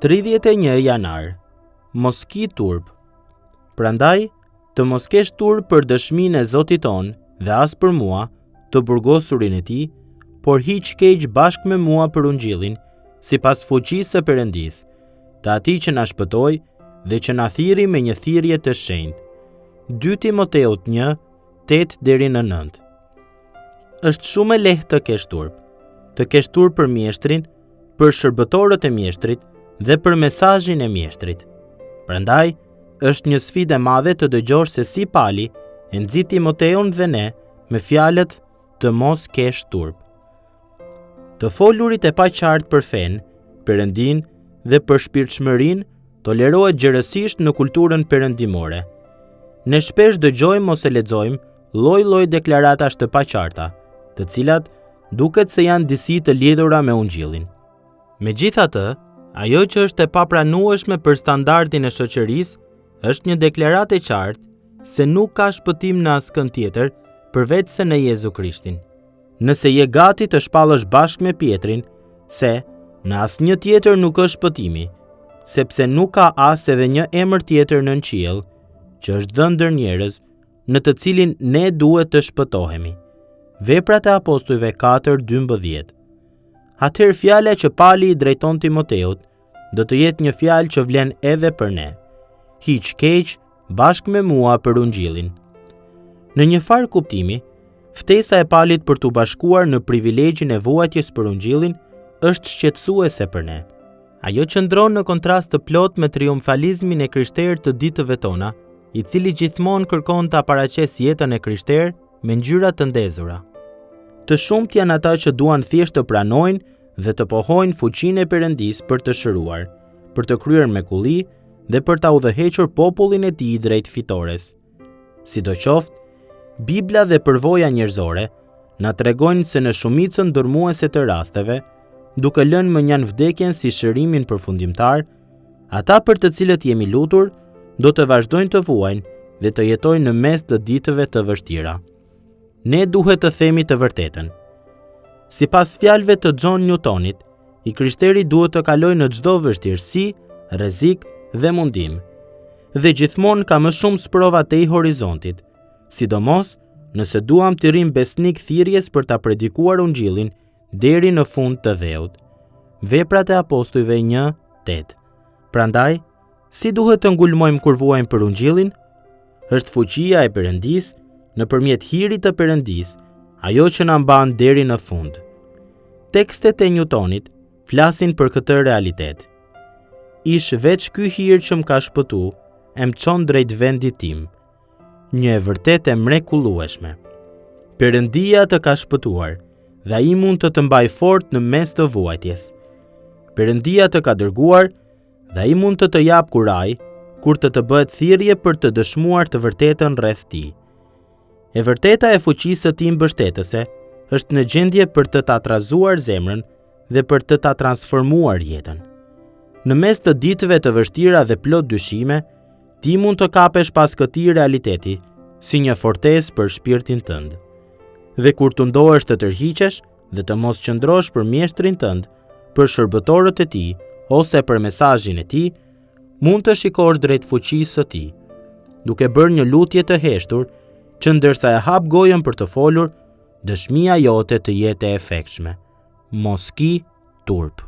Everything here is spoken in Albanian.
31 janar. Mos ki turp. Prandaj, të mos kesh turp për dëshminë e Zotit ton dhe as për mua, të burgosurin e tij, por hiq keq bashkë me mua për ungjillin, sipas fuqisë së Perëndis, të atij që na shpëtoi dhe që na thirri me një thirrje të shenjtë. 2 Timoteut 1:8-9. Është shumë e lehtë të kesh turp. Të kesh turp për mjeshtrin, për shërbëtorët e mjeshtrit dhe për mesazhin e mjeshtrit. Prandaj, është një sfidë e madhe të dëgjosh se si Pali e nxit Timoteun dhe ne me fjalët të mos kesh turp. Të folurit e paqartë për fen, Perëndin dhe për shpirtshmërinë tolerohet gjerësisht në kulturën perëndimore. Ne shpesh dëgjojmë ose lexojmë lloj-lloj deklaratash të paqarta, të cilat duket se janë disi të lidhura me ungjillin. Megjithatë, ajo që është e papranueshme për standardin e shoqërisë është një deklaratë e qartë se nuk ka shpëtim në askënd tjetër përveç se në Jezu Krishtin. Nëse je gati të shpallësh bashkë me Pietrin se në asnjë tjetër nuk është shpëtimi, sepse nuk ka as edhe një emër tjetër nën qiell që është dhënë ndër njerëz në të cilin ne duhet të shpëtohemi. Veprat e Apostujve 4:12. Atëherë fjala që Pali i drejton Timoteut do të jetë një fjalë që vlen edhe për ne. Hiq keq bashkë me mua për ungjillin. Në një farë kuptimi, ftesa e Palit për t'u bashkuar në privilegjin e vuajtjes për ungjillin është shqetësuese për ne. Ajo qëndron në kontrast të plot me triumfalizmin e krishterë të ditëve tona, i cili gjithmonë kërkon ta paraqesë jetën e krishterë me ngjyra të ndezura. Të shumt janë ata që duan thjesht të pranojnë dhe të pohojnë fuqinë e Perëndis për të shëruar, për të kryer mrekulli dhe për ta udhëhequr popullin e tij drejt fitores. Sidoqoftë, Bibla dhe përvoja njerëzore na tregojnë se në shumicën dërmuese të rasteve, duke lënë mënjan vdekjen si shërimin përfundimtar, ata për të cilët jemi lutur do të vazhdojnë të vuajnë dhe të jetojnë në mes të ditëve të vështira. Ne duhet të themi të vërtetën. Sipas fjalëve të John Newtonit, i krishteri duhet të kalojë në çdo vështirësi, rrezik dhe mundim, dhe gjithmonë ka më shumë sprova te i horizontit, sidomos nëse duam të rrim besnik thirrjes për ta predikuar ungjillin deri në fund të dheut. Veprat e Apostujve 1:8. Prandaj, si duhet të ngulmojmë kur vuajmë për ungjillin? Është fuqia e Perëndis nëpërmjet hirit të Perëndis, ajo që na mban deri në fund. Tekstet e Newtonit flasin për këtë realitet. Ish veç ky hir që më ka shpëtu, e më çon drejt vendit tim. Një e vërtet e mrekullueshme. Perëndia të ka shpëtuar dhe ai mund të mbaj fort në mes të vuajtjes. Perëndia të ka dërguar dhe ai mund të jap kuraj kur të bëhet thirrje për të dëshmuar të vërtetën rreth tij. E vërteta e fuqisë së tij mbështetëse është në gjendje për të ta trazuar zemrën dhe për të ta transformuar jetën. Në mes të ditëve të vështira dhe plot dyshime, ti mund të kapesh pas këtij realiteti si një fortesë për shpirtin tënd. Dhe kur të ndohesh të tërhiqesh dhe të mos qëndrosh për mjeshtrin tënd, për shërbëtorët e tij ose për mesazhin e tij, mund të shikosh drejt fuqisë së tij, duke bërë një lutje të heshtur që ndërsa e hap gojën për të folur, dëshmia jote të jetë e efektshme. Mos ki turp.